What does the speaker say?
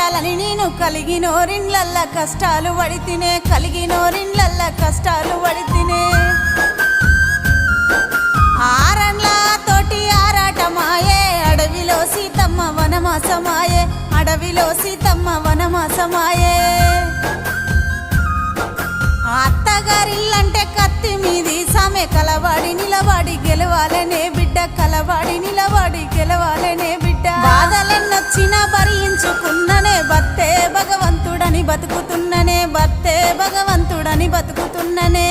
చేయాలని నేను కలిగినోరిండ్లల్ల కష్టాలు పడితినే కలిగినోరిండ్లల్ల కష్టాలు పడితినే ఆరన్ల తోటి ఆరాటమాయే అడవిలో సీతమ్మ వనమాసమాయే అడవిలో సీతమ్మ వనమాసమాయే అత్తగారిల్లంటే కత్తి మీది సమే కలవాడి నిలవాడి గెలవాలనే బిడ్డ కలవాడి నిలవాడి గెలవాలనే బిడ్డ బాధలెన్నొచ్చినా భరించుకున్ననే బత్తే భగవంతుడని బతుకుతున్ననే బత్తే భగవంతుడని బతుకుతున్ననే